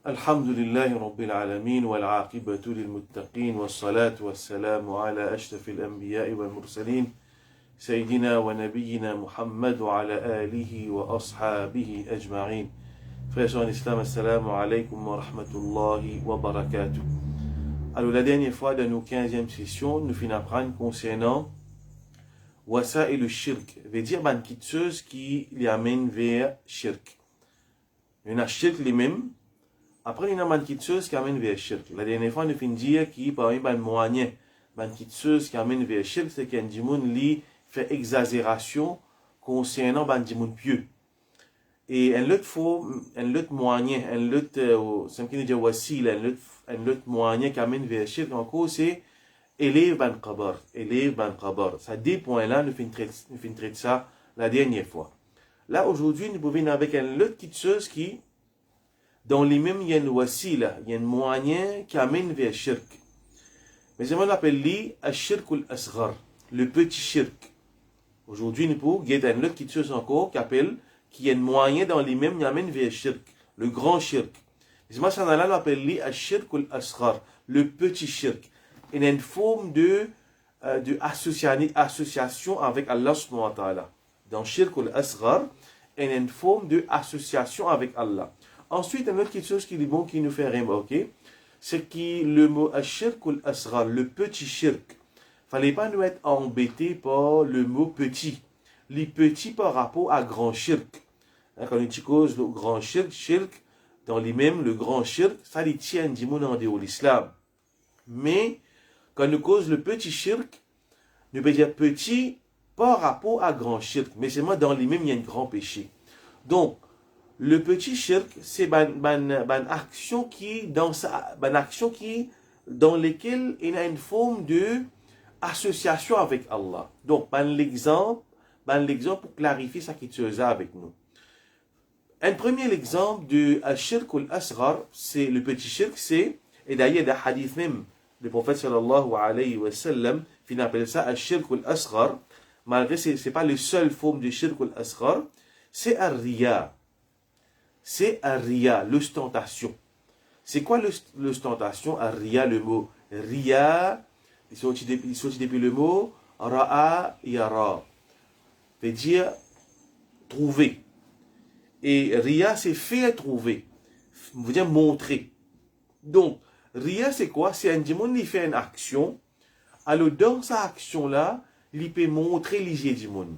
الحمد لله رب العالمين والعاقبة للمتقين والصلاة والسلام على أشرف الأنبياء والمرسلين سيدنا ونبينا محمد وعلى آله وأصحابه أجمعين. Frères et sœurs en islam, assalamu alaikum wa rahmatullahi wa barakatuh. Alors la dernière fois dans nos 15e sessions, nous finissons apprendre concernant wasa et le shirk, veut dire ban kitseuse qui les amène vers shirk. Il y a shirk les mêmes. Après, il y a une kitseuse qui amène vers shirk. La dernière fois, nous finissons dire qu'il parmi ban moyen, ban kitseuse qui amène vers shirk, c'est qu'un dimoun li fait exagération concernant ban dimoun pieux. Et un autre moyen, un autre, c'est qui nous dit wasil, un autre moyen qui amène vers shirk encore, c'est élève ban qabar, élève ban qabar. Ça deux points-là, nous finissons traiter ça la dernière fois. Là, aujourd'hui, nous pouvons avec un autre kitseuse qui, dans les mêmes, il y a une wasila, il y a un moyen qui amène vers shirk. Mais on l'appelle lui al-shirk al-asghar, le petit shirk. Aujourd'hui, nous pouvons guetter un autre kitseuse encore qui est un moyen dans les mêmes qui amène vers shirk, le grand shirk. Mais on l'appelle lui al-shirk al-asghar, le petit shirk. Il y a une forme de association avec Allah subhanahu wa ta'ala. Dans shirk al-asghar, il y a une forme de association avec Allah. Ensuite, une autre chose qui est bon, qui nous fait remarquer, c'est que le mot ashirk al-asghar, le petit shirk, fallait pas nous être embêtés par le mot petit. Les petits par rapport à grand shirk. Quand on dit cause le grand shirk, dans les mêmes, le grand shirk, ça les tient du monde en dehors de l'islam. Mais, quand on cause le petit shirk, nous peut dire petit par rapport à grand shirk. Mais seulement dans les mêmes, il y a un grand péché. Donc, le petit shirk, c'est une action dans laquelle il y a une forme de association avec Allah. Donc, l'exemple pour clarifier ça qui se faisait avec nous. Un premier exemple de shirk al-asghar, c'est le petit shirk, et d'ailleurs, dans le hadith même, le prophète sallallahu alayhi wa sallam, il appelle ça shirk al-asghar, malgré que ce n'est pas la seule forme de shirk al-asghar, c'est ar-riya. C'est ar-riya, l'ostentation. C'est quoi l'ostentation? Ar-riya, le mot riya, il sortit depuis le mot ra'a yara, veut dire trouver. Et riya, c'est faire trouver, veut dire montrer. Donc, riya, c'est quoi? C'est un démon qui fait une action, alors dans sa action-là, il peut montrer les yeux du monde.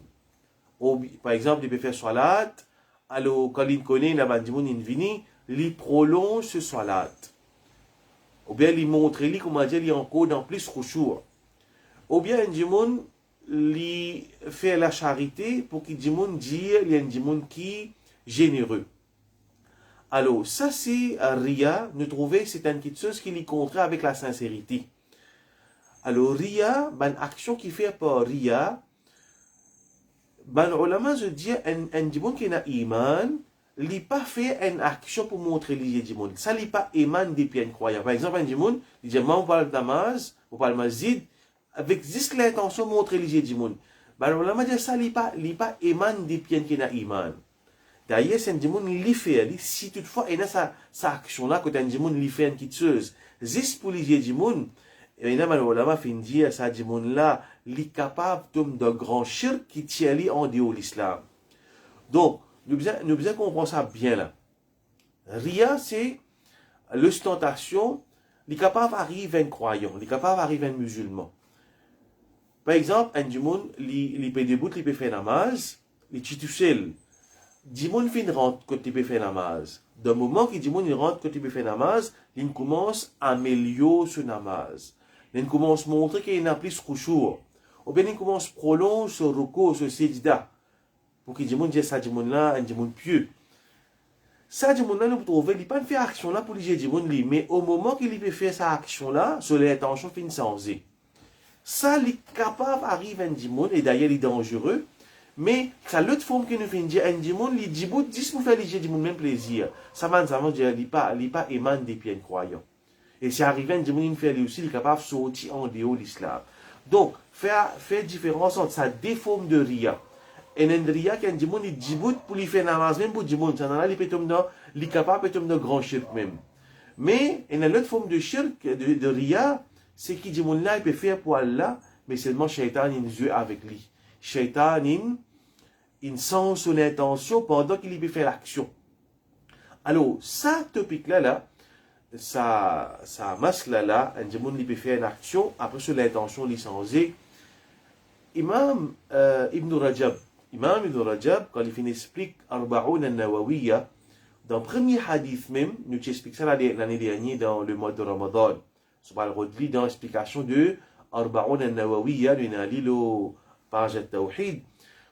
Par exemple, il peut faire salat. Alors, quand il connaît la bandimoun invini, il prolonge ce salat. Ou bien, il montre, comment dire, il encore dans plus khushu'. Ou bien, un dimoun, il fait la charité pour qu'il dimoun dire, il y a un dimoun qui est généreux. Alors, ça, c'est riya. Nous trouvons, c'est une petite chose qui est contraire avec la sincérité. Alors, riya, une action qui fait par riya, ulama se dit un dimoun qui n'a iman, il n'a pas fait une action pour montrer les dimoun. Ça n'est pas iman des pieds croyants. Par exemple, un dimoun, il dit, moi, on parle namaz, on parle masjid, avec juste l'intention de montrer les dimoun. Ulama dit, ça n'est pas iman des pieds qui n'a iman. D'ailleurs, c'est un dimoun, il fait, si toutefois, il a sa action-là, quand un dimoun, il fait une petite chose, juste pour les dimoun, et il y a un fin dire, ça dimoun-là, il est capable de grand shirk qui tient en dehors de l'islam. Donc, nous devons comprendre ça bien là. Riya, c'est l'ostentation, il est capable d'arriver un croyant, il est capable d'arriver un musulman. Par exemple, un dimoun, il peut debout, il peut faire namaz, il est tout seul. Dimoun fin rentre quand il peut faire namaz. D'un moment que dimoun rentre quand il peut faire namaz, il commence à améliorer ce namaz. Il commence à montrer qu'il n'a plus khushu'. Ou bien il commence à prolonger ce ruku', ce sijda. Pour que dimoun dise ça dimoun là, un dimoun pieux. Ça dimoun là, nous trouvons, il n'a pas fait action là pour les dimoun li, mais au moment qu'il peut faire sa action là, sur l'intention fin sans ça, il est capable d'arriver à un dimoun, et d'ailleurs il est dangereux. Mais ça l'autre forme que nous faisons dire, un dimoun, il dit, dis pour faire les dimoun même plaisir. Ça va nous dire, il n'est pas éman des pieds croyants. Et si arrivé un dimoun, il fait aussi, il est capable de sortir en dehors de l'islam. Donc, faire différence entre ça, des formes de riya. Et un riya, qu'un dimoun, il dit, pour lui faire namaz, même pour dimoun, ça n'a pas, il est capable de tomber dans grand shirk même. Mais, il y a l'autre forme de shirk, de ria, c'est qui dit mon là, il peut faire pour Allah, mais seulement Shaitan, il joue avec lui. Shaitan, il sent son intention pendant qu'il peut faire l'action. Alors, ça topic-là, ça masque là, un démon il peut faire une action, après sur l'intention licenciée. Imam Ibn Rajab, quand il finit explique Arba'oun al-Nawawiyya, dans le premier hadith même, nous expliquons ça l'année dernière dans le mois de Ramadan. On va le relire dans l'explication de Arba'oun al-Nawawiyya, nous avons lu le page al-Tawhid.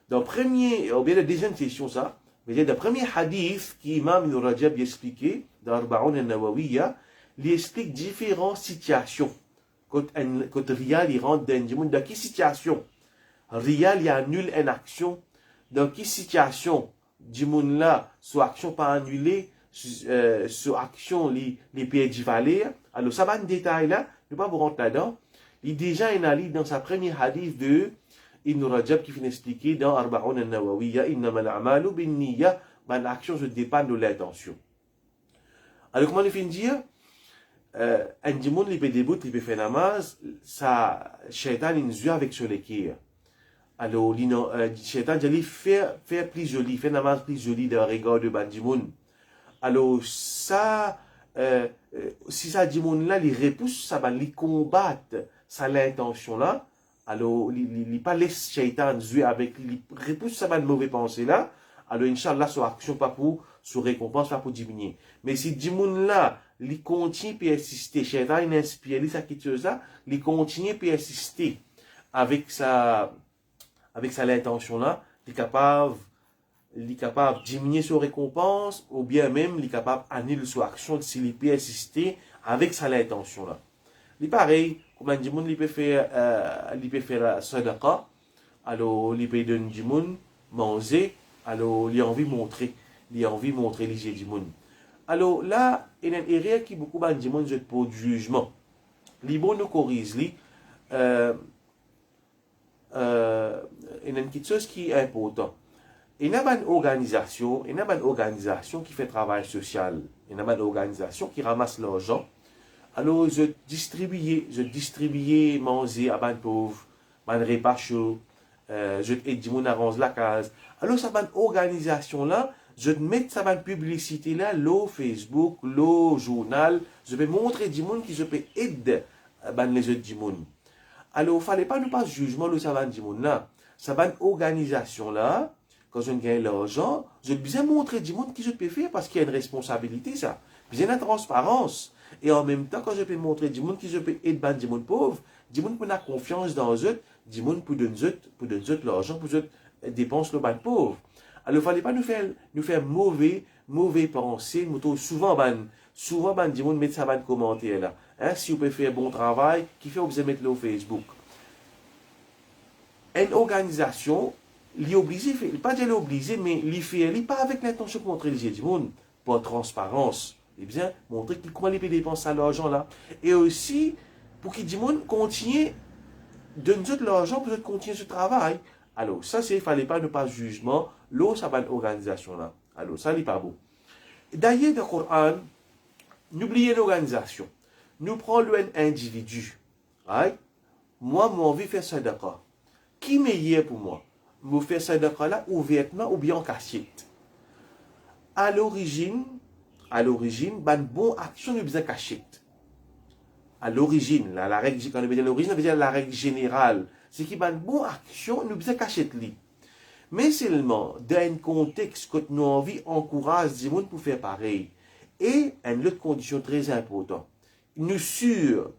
Dans le premier, ou bien la deuxième session ça, mais dans le premier hadith qu'Imam Ibn Rajab expliqué, dans Arba'oun al-Nawawiyya, il explique différentes situations. Quand Riyal il rentre dans quelle situation? Riyal il annule une action. Dans quelle situation? Du monde là, soit action pas annulée, soit action les pieds du valet. Alors, ça va un détail là, je ne vais pas vous rentrer là-dedans. Il est déjà analysé dans sa première hadith de Ibn Rajab qui finit expliquer dans Arba'oun al-Nawawiyya, Innama al-a'malu bin-niyya, l'action se dépend de l'intention. Alors, comment il finit dire? Un démon, il peut débuter, il peut faire namaz, ça, Shaitan, il joue avec sur l'équerre. Alors, Shaitan, il fait plus joli, fait namaz plus joli dans le regard de Bandimoun. Alors, ça, si ça démon là, il repousse, ça va lui combattre, ça l'intention là. Alors, il pas laisse Shaitan jouer avec lui, il repousse ça va une mauvaise pensée là. Alors, Inch'Allah, son action pas pour, son récompense pas pour diminuer. Mais si démon là, il continue à persister, Shaitan, il inspire, il ça quitte ça, il continue à persister avec sa l'intention là, il est capable de diminuer son récompense, ou bien même, il est capable d'annuler son action s'il peut assister avec sa l'intention là. Il est pareil, comme un démon, il peut faire sadaqa, alors il peut donner du monde, manger, alors il a envie de montrer, les jeux du monde. Alors là, il y a une erreur qui beaucoup de démons jettent pour du jugement. Les bons nous corrigent, il y a une petite chose qui est importante. Il y a une organisation qui fait travail social. Il y a une organisation qui ramasse l'argent. Alors, je distribue manger à les pauvres, les repas chauds, je aide du monde à ranger la case. Alors, cette organisation-là, je mets cette publicité-là, le Facebook, le journal, je vais montrer du monde qui je peux aider les autres du monde. Alors, il ne fallait pas nous passer jugement de cette du monde là. Cette organisation-là, quand je gagne l'argent, je vais bien montrer du monde qui je peux faire parce qu'il y a une responsabilité, ça. Bien la transparence. Et en même temps, quand je peux montrer du monde qui je peux aider du monde pauvre, du monde qui a confiance dans eux, du monde pour donner l'argent, pour dépenser le ban pauvre. Alors, il ne fallait pas nous faire mauvais pensées. Souvent, du monde met ça dans commentaire là. Hein, si vous pouvez faire bon travail, qui fait vous mettre le au Facebook. Une organisation, il est obligé, pas dire obligé, mais il fait pas avec l'intention de montrer les du monde, pas transparence. Eh bien, montrer comment il peut dépenser l'argent là. Et aussi, pour qu'il du monde continue, donne l'argent pour continuer ce travail. Alors, ça, il ne fallait pas ne pas jugement, l'eau, ça va une organisation là. Alors, ça, n'est pas beau. D'ailleurs, dans le Coran, n'oubliez l'organisation. Nous prenons un individu. Right? Moi, j'ai envie de faire sadaqa. Qui est meilleur pour moi? Je fais sadaqa là ouvertement ou bien en cachette. À l'origine, une bonne action nous besoin cachette. À l'origine, la règle, quand on veut dire l'origine, on veut dire la règle générale. C'est qu'il y a une bonne action nous besoin cachette. Mais seulement, dans un contexte que nous avons envie encourage les gens pour faire pareil. Et une autre condition très importante. Nous sur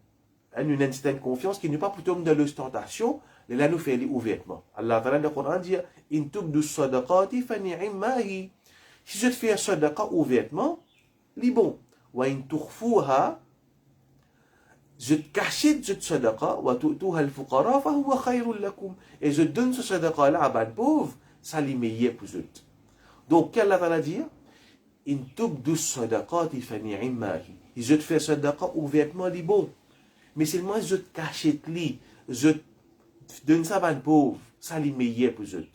une certaine confiance qui n'est pas plutôt dans l'ostentation, mais là nous fait ouvertement. Allah Ta'ala dans le Coran dit in tubdu sadaqati fa ni'mahi. Si je te fais sadaqa ouvertement, c'est bon. Wa in tukhfuha, je te cache cette sadaqa wa tu'tuha al-fuqara fa huwa khayrun lakum. Et je donne ce sadaqa là à les pauvres, ça les meilleur pour eux. Donc qu'est-ce qu'Allah Ta'ala dit? In tubdu sadaqati fa ni'mahi. Si je te fais sadaqa ouvertement, c'est bon. Mais seulement je te cache je donne ça à les pauvres, ça les meilleur pour eux.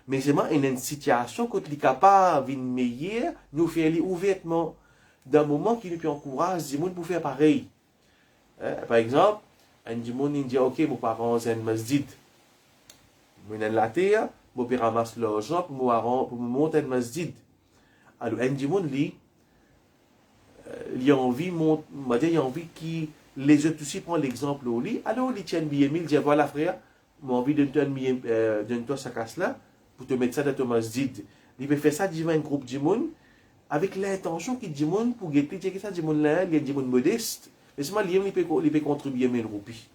Mais seulement une situation quand les capable de meilleur, nous faire ouvertement. d'un moment qui nous encourage du monde pour faire pareil. Par exemple, un du monde il dit ok, mes parents ont un masjid. Je vais la terre, je vais ramasser l'argent pour me monter un masjid. Alors, un du monde, il a envie, il a envie qui les autres aussi prennent l'exemple au lit. Alors, il tient bien mille, il dit voilà frère, j'ai envie de te donner sa casse là pour te mettre ça dans ton masjid. Il peut faire ça devant un groupe de monde avec l'intention qu'il dit monde pour guetter que ça du monde là, il y a du monde modeste. Mais seulement il peut contribuer 1000 roupies.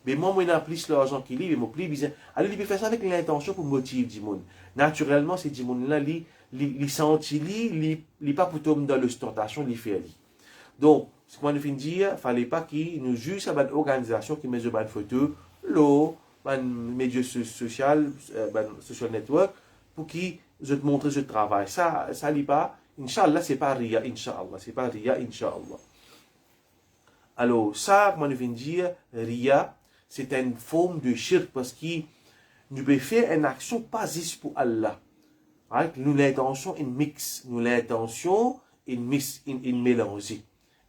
Mais moi, il a plus l'argent qu'il est, il m'a plus besoin. Alors, il peut faire ça avec l'intention pour motiver du monde. Naturellement, c'est du monde là, il sent, il pas pour tomber dans l'ostentation, il fait. Donc, ce qu'on a fait dire, il ne fallait pas qu'il nous juge à une organisation qui met une photo, l'eau, un média social, social network, pour qu'ils te montrent ce travail. Ça n'est pas, Inch'Allah, c'est pas Ria, Inch'Allah. C'est pas Ria, Inch'Allah. Alors, ça, comment on vient dire, Ria, c'est une forme de shirk parce qu'il nous peut faire une action pas juste pour Allah. Right? Nous l'intention une mix, nous l'intention une mix, une mélanger.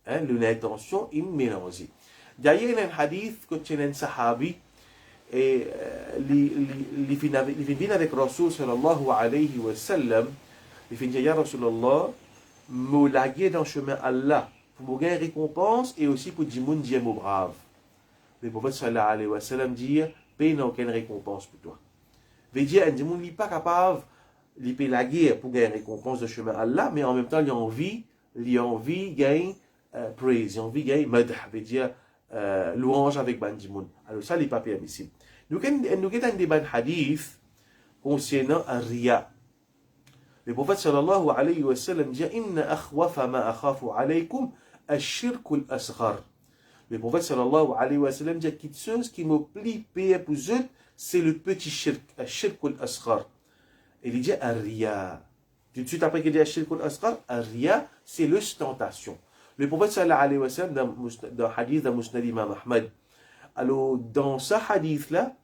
Hein? Nous l'intention une mélanger. D'ailleurs, il y a un hadith que tu as un sahabi et il vient avec Rasul sallallahu alayhi wa sallam. Il vient dire, ya Rasulallah, me laguer dans le chemin Allah pour me gagner récompense et aussi pour dire mon Dieu brave. Le prophète sallallahu alayhi wa sallam dit, paye n'a aucune récompense pour toi. Veut dire, un démon n'est pas capable de payer la guerre pour gagner récompense de chemin Allah, mais en même temps, il a envie de gagner praise, il a envie de gagner madh, veut dire louange avec ban démon. Alors ça, n'est pas permissible. Nous avons un débat hadith concernant un riya. Le prophète sallallahu alayhi wa sallam dit, inna akhwafa ma akhafu alaykum ash-shirk al-asghar. Le prophète sallallahu alayhi wa sallam dit quelque chose qui me plie payer pour eux, c'est le petit shirk, shirk al-asghar. Il dit ar-riya. Tout de suite après qu'il dit shirk al-asghar, ar-riya, c'est l'ostentation. Le prophète sallallahu alayhi wa sallam, dans le hadith de Musnad Imam Ahmad, alors dans ce hadith-là,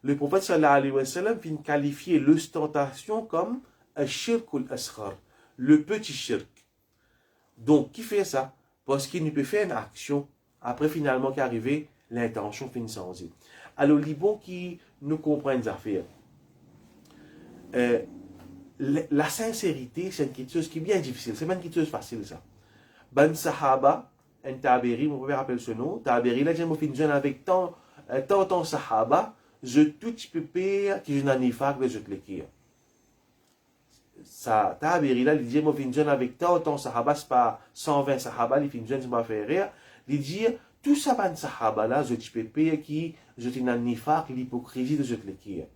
le prophète sallallahu alayhi wa sallam vient qualifier l'ostentation comme shirk al-asghar, le petit shirk. Donc, qui fait ça? Parce qu'il ne peut faire une action après finalement qu'arriver l'intention finit sans y. Alors, les bons qui nous comprennent les affaires. La sincérité, c'est quelque chose qui est bien difficile. C'est même quelque chose de facile, ça. Ben Sahaba, un Taberi, mon père appelle ce nom, Taberi, là, j'ai mon fin jeune avec tant Sahaba, je tout peux payer qui je n'en ai pas que je te l'écrire. Ça, Taberi, là, il dit, mon fin jeune avec tant Sahaba, c'est pas 120 Sahaba, les fin jeunes, ça m'a fait rire. Il dit, tout ça, ben Sahaba, là, je peux payer qui je n'en ai pas l'hypocrisie de je te l'écrire.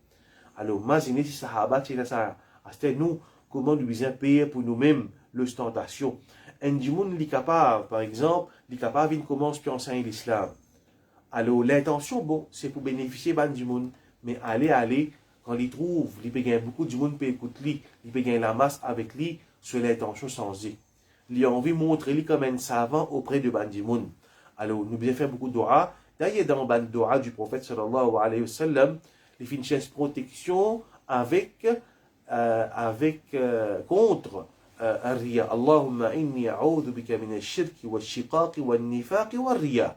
Alors, imaginez si Sahaba, c'est ça. C'était nous, comment nous besoin payer pour nous-mêmes l'ostentation. Un du monde, il est capable, par exemple, il est capable, il commence à enseigner l'islam. Alors, l'intention, bon, c'est pour bénéficier du monde. Mais aller, quand il trouve, il peut gagner beaucoup du monde, peut écouter lui, il peut gagner la masse avec lui, sur l'intention changée. Il a envie de montrer lui comme un savant auprès de du monde. Alors, nous devons faire beaucoup de dua. D'ailleurs, dans le dua du prophète, sallallahu alayhi wa sallam, il fait une chaise protection contre الرياء اللهم إني أعوذ بك من الشرك والشقاق والنفاق والرياء.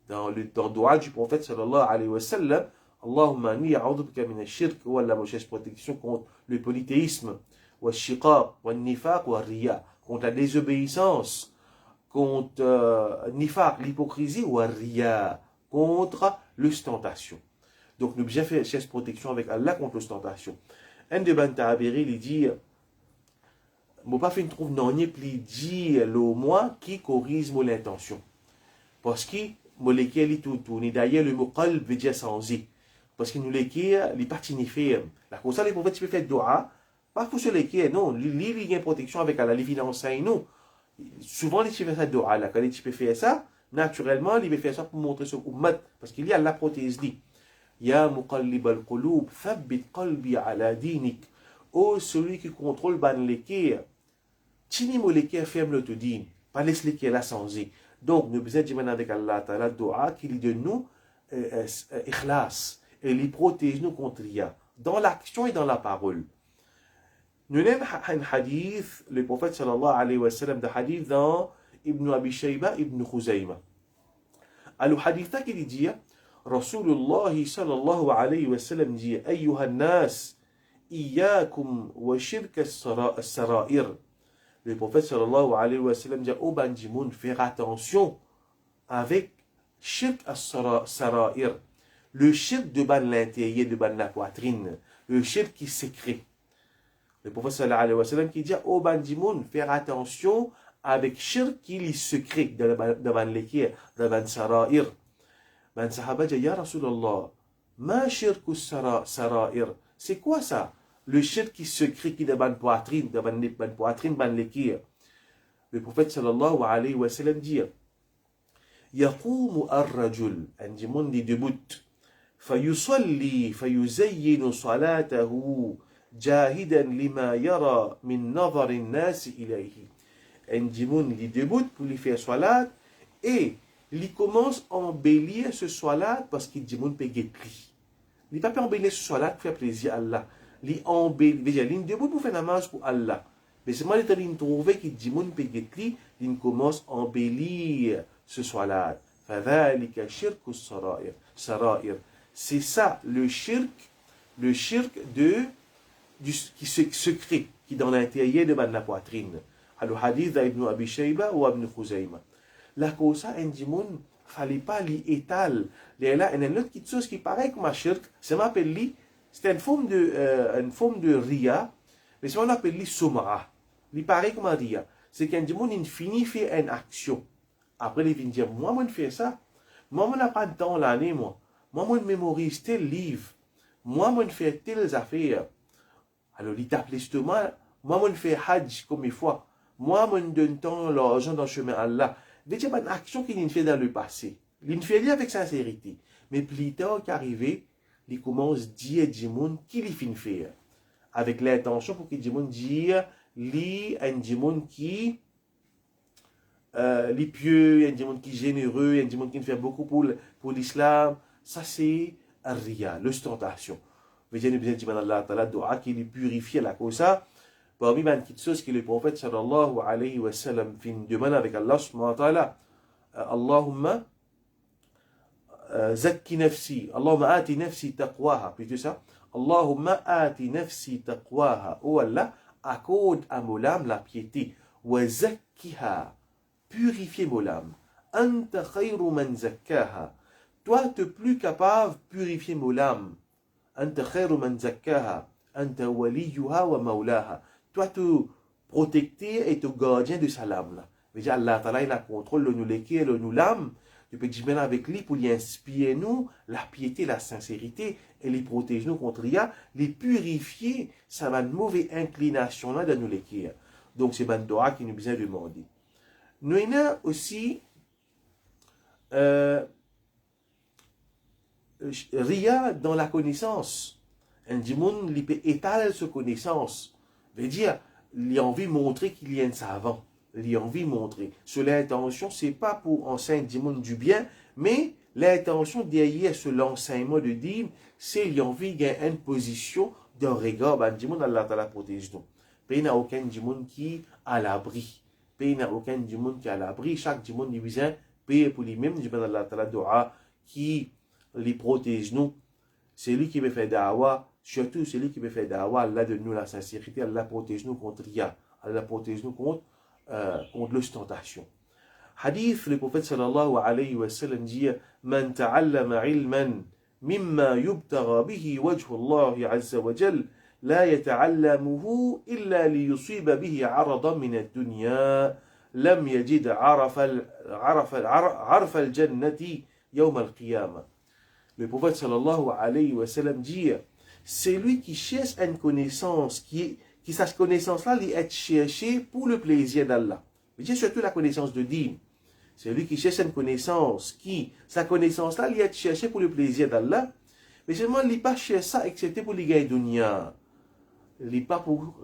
Dans le dua du prophète sallallahu alayhi wa sallam, Allahumma inni a'udhu bika min ash-shirk, ou la mauvaise protection contre le polythéisme, wa shiqaq, wa nifaq, wa riya, contre la désobéissance, contre nifaq, l'hypocrisie, ou riya, contre l'ostentation. Donc nous bien fait chasse protection avec Allah contre l'ostentation. Un de ban ta'abiri, il dit, moi pas fait une trouve non, il dit le moi qui corrige mon intention. Parce que moi lesquels tout tourne. D'ailleurs le mot qalb veut dire sans y. Parce que nous lesquels les parties n'y fait. La cause ça les prophètes peuvent faire dua, pas pour ceux lesquels non, il y a une protection avec Allah, les finances non. Souvent les types font ça dua là, quand les types font ça, naturellement ils peuvent faire ça pour montrer ce ummat parce qu'il y a la prothèse dit. Ya muqallib al-qulub, thabbit qalbi ala dinik. Oh, celui qui contrôle ban l'équerre, tini mo l'équerre ferme le din, pas laisse l'équerre là sans y. Donc, nous besoin de dire avec Allah Ta'ala, doa qu'il de nous ikhlas, et il protège nous contre rien, dans l'action et dans la parole. Nous avons un hadith, le prophète sallallahu alayhi wa sallam, de hadith dans Ibn Abi Shayba, Ibn Khuzayma. Alors, le hadith qui dit, Rasulullah sallallahu alayhi wa sallam dit, Ayyuha nas, iyyakum wa shirk as-sara'ir. Le prophète sallallahu alayhi wa sallam dit, oh bandimoun, faire attention avec shirk as-sara'ir. Le shirk de ban l'intérieur, de ban la poitrine. Le shirk qui s'écrit. Le prophète sallallahu alayhi wa sallam qui dit, oh bandimoun, faire attention avec shirk qui est secret devant l'équerre, devant sara'ir. Ben sahaba dit, ya Rasulallah, ma shirk sara'ir. C'est quoi ça? Le shirk qui secret qui devant poitrine, devant l'équerre. Le prophète sallallahu alayhi wa sallam dit, يقوم الرجل عند من دبوت فيصلي فيزين صلاته جاهدا لما يرى من نظر الناس إليه. عند من دبوت pour lui faire salat et il commence à embellir ce salat parce qu'il dit mon pégetli. Il pas embellir ce salat pour faire plaisir à Allah. Il embellit, déjà il debout pour faire namaz pour Allah. Mais c'est moi il trouvé qu'il dit mon pégetli, il commence à embellir ce salat. فذلك شرك السرائر. C'est ça le shirk qui secret, qui est dans l'intérieur de la poitrine. Alors hadith d'Ibn Abi Shayba ou Ibn Khuzayma. La cause ça, il fallait pas l'étal. Il y a une autre chose qui paraît comme un shirk, c'est une forme de ria, mais c'est on appelle sum'a. Il paraît comme un ria. C'est qu'un dimon il finit faire une action. Après, il vient dire, moi, je fais ça. Moi, je n'ai pas de temps l'année, moi. Moi, je mémorise tel livre. Moi, je fais telles affaires. Alors, il t'appelle justement, moi, je fais hajj comme une fois. Moi, je donne tant l'argent dans le chemin Allah. Déjà, il y a une action qu'il fait dans le passé. Il fait avec sincérité. Mais plus tard qu'arrivé, il commence à dire du monde qu'il finit faire. Avec l'intention pour qu'il dise, il y a un monde qui les pieux, il y a des gens qui sont généreux, il y a des gens qui font beaucoup pour l'islam. Ça, c'est ria, l'ostentation. Mais il y a besoin de Allah Ta'ala, dua qui les purifie à la cause ça. Parmi les petites choses que le prophète sallallahu alayhi wa sallam fait une demande avec Allah subhanahu wa ta'ala. Allahumma zakki nafsi, Allahumma ati nafsi taqwaha. Plutôt ça. Allahumma ati nafsi taqwaha. Oh Allah, accorde à mon âme la piété. Wa zakkiha. Purifier mon âme. Anta khayru man zakkaha. Toi, tu es plus capable de purifier mon âme. Anta khayru man zakkaha. Anta waliyuha wa maulaha. Toi, tu es protecteur et tu es gardien de sa lame. Déjà, Allah Ta'ala, il a contrôle de nous l'équerre, de nous l'âme. Tu peux dire avec lui pour lui inspirer nous la piété, la sincérité et les protéger nous contre rien, les purifier, ça va une mauvaise inclination là de nous l'équerre. Donc, c'est un doa qui nous besoin de demander. Nous avons aussi ria dans la connaissance. Un dimon il peut étaler sa connaissance. Veut dire, il a envie de montrer qu'il y a un savant. Il a envie de montrer. Sur l'intention, c'est pas pour enseigner dimon du bien, mais l'intention derrière sur l'enseignement de dîme, c'est qu'il a envie de gagner une position d'un regard. Ben, dimon Allah Ta'ala protège nous. Il n'y a aucun dimon qui est à l'abri. Il n'y a aucun dimon qui est à l'abri. Chaque dimon il vient payer pour lui-même. Dimon Allah Ta'ala dua qui les protège nous. C'est lui qui veut faire da'wa. Surtout celui qui veut faire da'wa, Allah donne nous la sincérité, Allah protège nous contre rien, Allah protège nous contre l'ostentation. Hadith, le prophète sallallahu alayhi wa sallam dit, Man ta'allama ilman mimma yubtagha bihi wajhu Allah azza wa jal, la yata'allamuhu illa liyusiba bihi aradan min ad-dunya, lam yajid arafa al-jannati yawm al-qiyamah. Le prophète sallallahu alayhi wa sallam dit, c'est lui qui cherche une connaissance, qui cette connaissance-là, il est cherchée pour le plaisir d'Allah. Mais c'est surtout la connaissance de dîme. C'est lui qui cherche une connaissance, sa connaissance-là, il est cherchée pour le plaisir d'Allah. Mais seulement, il n'est pas cherché ça, excepté pour les gagner dunya. Il n'est pas pour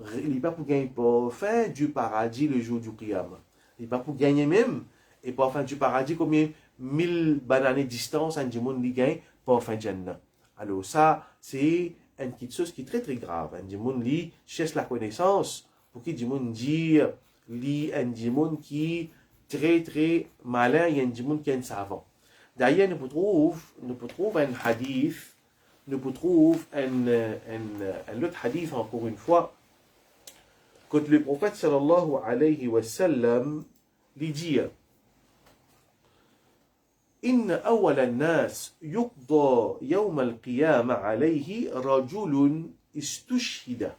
gagner parfum du paradis le jour du qiyamah. Il n'est pas pour gagner même, et parfum du paradis, combien 1000 bananes de distance, un monde il gagne parfum Jannah. Alors ça, c'est une petite chose qui est très très grave. Un dimon li cherche la connaissance pour qu'il dimon dire li un dimon qui très très malin, il y a un dimon qui est un savant. D'ailleurs, nous pouvons trouver un hadith, nous pouvons trouver un autre hadith encore une fois, quand le prophète sallallahu alayhi wa sallam lui dit إن أول الناس يقضى يوم القيامة عليه رجل استشهد.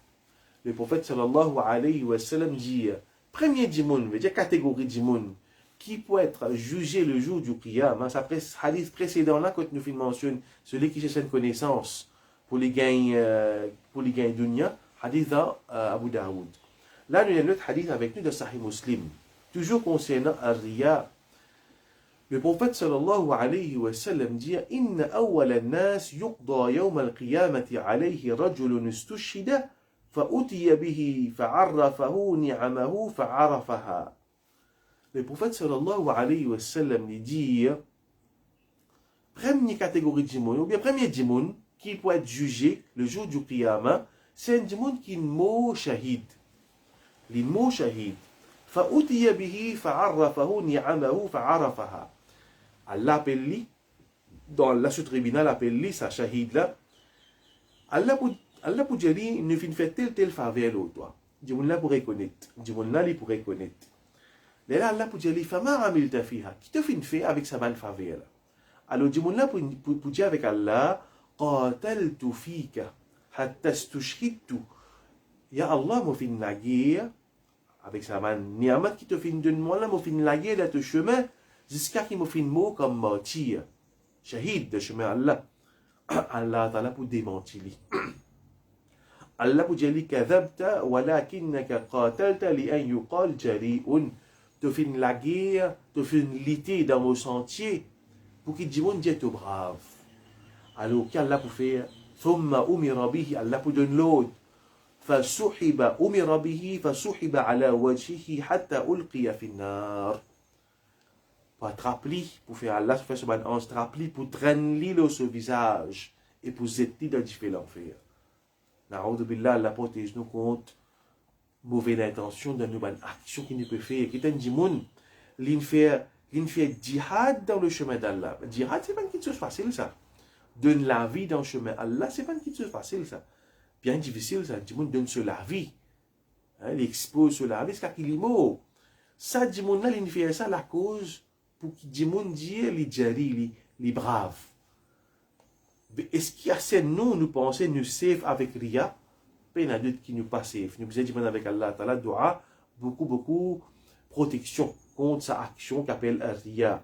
Le prophète sallallahu alayhi wa sallam dit premier djimoun, veut dire catégorie djimoun, qui peut être jugé le jour du qiyam. Ça hadith précédent là, quand nous mentionnons celui qui cherche une connaissance pour les gains dunya, hadith Abu Daoud. Là, nous avons notre hadith avec nous de Sahih Muslim, toujours concernant Ar-Riya. Le prophète sallallahu alayhi wa sallam dit إن أول الناس يقضى يوم القيامة عليه رجل استشهد فأتي به فعرفه نعمه فعرفها. Le prophète sallallahu alayhi wa sallam dit première catégorie de djimoun, ou bien premier djimoun qui peut être jugé le jour du qiyamah, c'est un djimoun qui est mot shahid. المو شهيد فأتي به فعرفه نعمه فعرفها. Allah appelle lui, dans la tribunal appelle lui, sa shahid là. Allah pour dire lui, ne fait tel faveur l'autre. Dimoun là pour reconnaître. Dimoun là, il pour reconnaître. Là, Allah pour dire lui, fama amilta fiha. Qui te fait avec sa bonne faveur là? Alors, Dimoun là pour dire avec Allah, qataltu fika, hatta stushhidtu. Ya Allah, m'a fait la guerre, avec sa main niamat qui te fait de moi là, m'a fait la guerre de ton chemin, jusqu'à qu'il m'a fait un mot comme martyr, shahid de chemin Allah. Allah ta'ala pour démentir lui. Allah pour dire lui, kadhabta, walakinnaka qatalta li an yuqal jari'un. Te fait la guerre, te fait une lité dans mon sentier, pour qu'il dise, mon Dieu, tu brave. Alors, qu'Allah pour faire, thumma umira bihi, Allah pour donner l'autre. فسحب أمر به فسحب على وجهه حتى ألقي في النار. Pour attraper, pour faire Allah faire ce ban attraper, pour traîner le ce visage et pour jeter dans le l'enfer. Na'oudou billah, Allah protège nous contre mauvaise intention dans nos bonnes actions qui ne peut faire. Qui t'en dit moun, l'in fait djihad dans le chemin d'Allah. Djihad c'est pas une chose facile ça. Donne la vie dans le chemin d'Allah, c'est pas une chose facile ça. Bien difficile, ça, du monde donne sur la vie. Il expose sur la vie, c'est qu'il est mort. Ça, du monde là, il fait ça la cause pour que du monde dise, les jari, les braves. Est-ce qu'il y a ces nous pensons, nous safe avec Ria? Il y en a d'autres qui nous pas safe. Nous disons avec Allah, Ta'ala, doit beaucoup protection contre sa action qu'appelle Ria.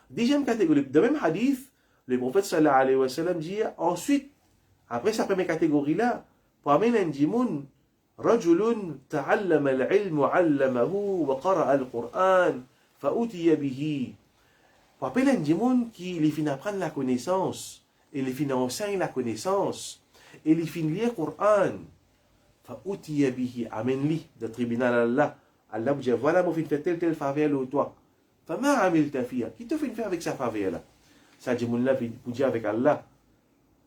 Deuxième catégorie, dans le même hadith, le prophète sallallahu alayhi wa sallam dit ensuite, après sa première catégorie là, parmi les djimoun, رجل تعلم العلم وعلمه وقرأ القرآن فأتي به. Parmi les djimoun qui les fin apprendre la connaissance, et les fin enseigne la connaissance, et les fin lire le Coran, فأتي به, amène-li de tribunal Allah. Allah vous dit, voilà, moi fin fait tel faveur au toi. فما عملت فيها, qui te fait faire avec sa faveur là? Ça djimoun là vous dit avec Allah,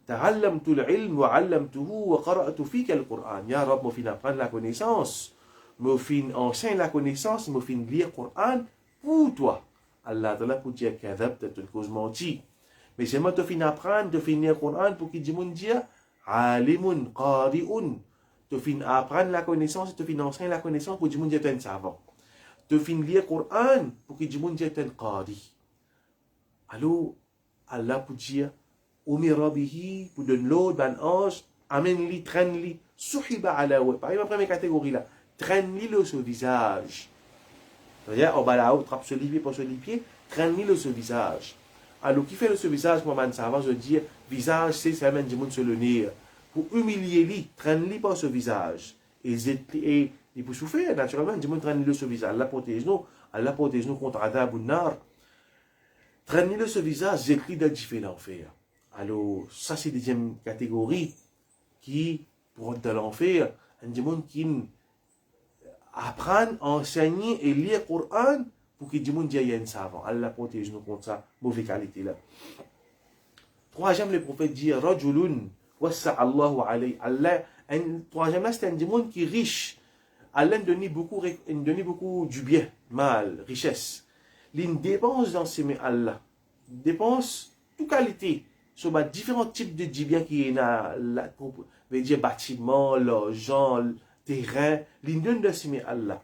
تعلمت العلم وعلمته وقرأت فيك القرآن. يا رب مفين apprendre la connaissance, مفين enseigne la connaissance, مفين lire le Coran pour toi. Allah Ta'ala pour dire كذبت, tu cause menti. Mais c'est moi te fin apprendre, te fin lire le Coran pour qu'il dise mon Dieu, عالم قارئ. Te fin apprendre la connaissance, te fin enseigner la connaissance pour dire mon Dieu tu es un savant. Te fin lire le Coran pour qu'il dise mon Dieu tu es un qari. Alors Allah pour dire Umira bihi, pour donner l'autre, ben ange, amène-li, traîne-li, suhiba ala wa. Par exemple, la première catégorie là, traîne-li le sur visage. C'est-à-dire, on va là-haut, trappe sur les pieds, pas sur les pieds, traîne-li le sur visage. Alors, qui fait le sur visage, moi, man, ça va, je dis, visage, c'est un du monde sur le nez. Pour humilier-li, traîne-li pas sur visage. Et il peut souffrir, naturellement, du monde traîne-li le sur visage. Allah protège nous contre adab ou nar. Traîne-li le sur visage, jette-li dans le l'enfer. Alors, ça c'est la deuxième catégorie qui, pour être dans l'enfer, un démon qui apprend, enseigner et lire le Coran pour que le démon dise un savant. Allah protège nous contre ça, mauvaise qualité là. Troisième, le prophète dit, Rajulun Wassa Allahu alayhi. Allah, un troisième là, c'est un démon qui est riche. Allah donne beaucoup du bien, mal, richesse. Il dépense dans ses mains Allah. Dépense toute qualité sur différents types de biens qui est là, veut dire bâtiment, l'argent, terrain. Il donne dans ses mains Allah.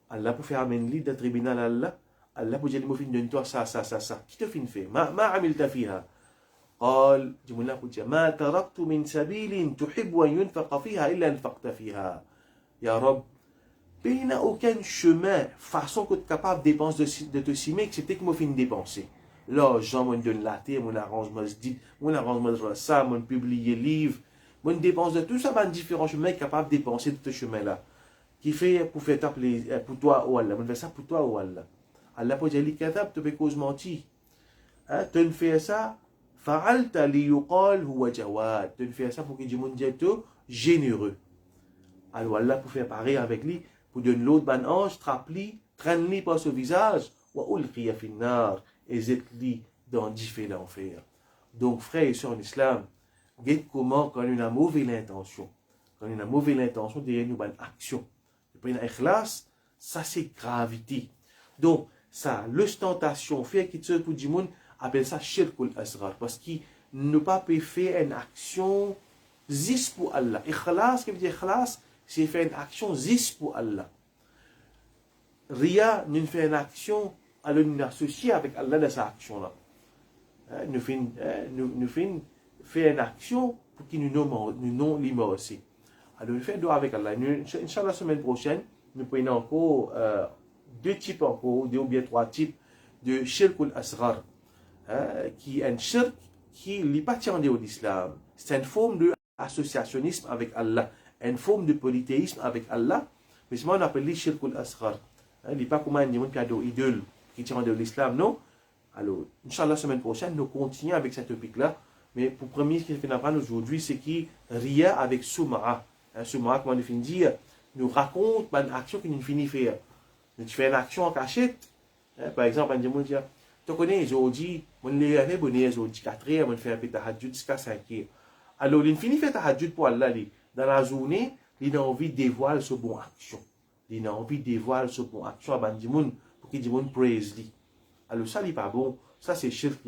Allah pour faire amener dans le tribunal Allah. Allah pour dire, il m'a donne toi ça. Qui te fait? Ma amilta fiha. قال جملة قلت ما تركت من سبيل تحب أن ينفق فيها إلا أنفقت فيها يا رب il n'y a aucun chemin, façon que tu es capable de te simer, excepté que moi fin dépenser. L'argent, moi donne la terre, mon arrange masjid, mon arrange ça, mon publier livre, mon dépense de tout ça, ben différents chemins capable de dépenser de ce chemin-là. Qui fait pour faire pour toi ou Allah, on fait ça pour toi ou Allah. Allah peut dire les cadavres, tu peux cause mentir. Tu ne fais ça. Fa'alta li yuqal huwa jawad. Tu fais ça pour que du monde dise généreux. Alors Allah pour faire pareil avec lui, pour donner l'autre ban ange, trappe-li, traîne-li par ce visage, wa ulqiya finnar, et zette-li dans différents enfers. Donc frères et sœurs en islam, guette comment quand on a une mauvaise intention, derrière une bonne action. Et puis une ikhlas, ça c'est gravité. Donc ça, l'ostentation, faire qu'il se pour du monde, appelle ça shirkul asghar parce qu'il ne pas peut faire une action zis pour Allah. Ikhlas, ce qui veut dire ikhlas, c'est faire une action zis pour Allah. Ria nous fait une action, alors nous associer avec Allah dans cette action-là. Nous fait faire une action pour qu'il nous nomme l'imam aussi. Alors nous fait doigt avec Allah. Inch'Allah, la semaine prochaine, nous prenons encore deux types encore, deux ou bien trois types de shirkul asghar. Qui est un shirk qui n'est pas tiré de l'islam. C'est une forme d'associationnisme avec Allah, une forme de polythéisme avec Allah, mais c'est ce qu'on appelle le shirkul asghar. Il n'est pas comme un monde qui a des idoles qui tirent de l'islam, non. Alors, Inch'Allah, la semaine prochaine, nous continuons avec cette topic-là, mais pour premier, ce qu'il faut apprendre aujourd'hui, c'est qu'il ria avec Souma'a. Souma'a, comment on dire, nous raconte une action qu'il nous finit faire. Nous faisons une action en cachette. Par exemple, un monde dit, tu connais aujourd'hui, on les fait bonner aujourd'hui 4 heures, on fait un peu de tahajjud jusqu'à 5 heures. Alors, il finit de faire tahajjud pour Allah. Dans la journée, il a envie de dévoiler ce bon action. Il a envie de dévoiler ce bon action à Bandimoun pour que Bandimoun praise lui. Alors, ça n'est pas bon. Ça, c'est shirk.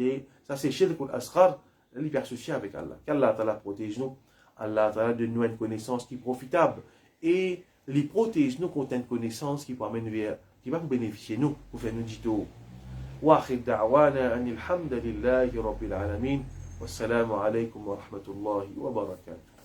Ça, c'est shirk al-asghar. Il est associé avec Allah. Qu'Allah Ta'ala protège nous. Allah Ta'ala donne nous une connaissance qui est profitable. Et les protège nous contre une connaissance qui peut amener vers, qui va nous bénéficier nous, pour faire nous dire tout. واخر دعوانا ان الحمد لله رب العالمين والسلام عليكم ورحمه الله وبركاته.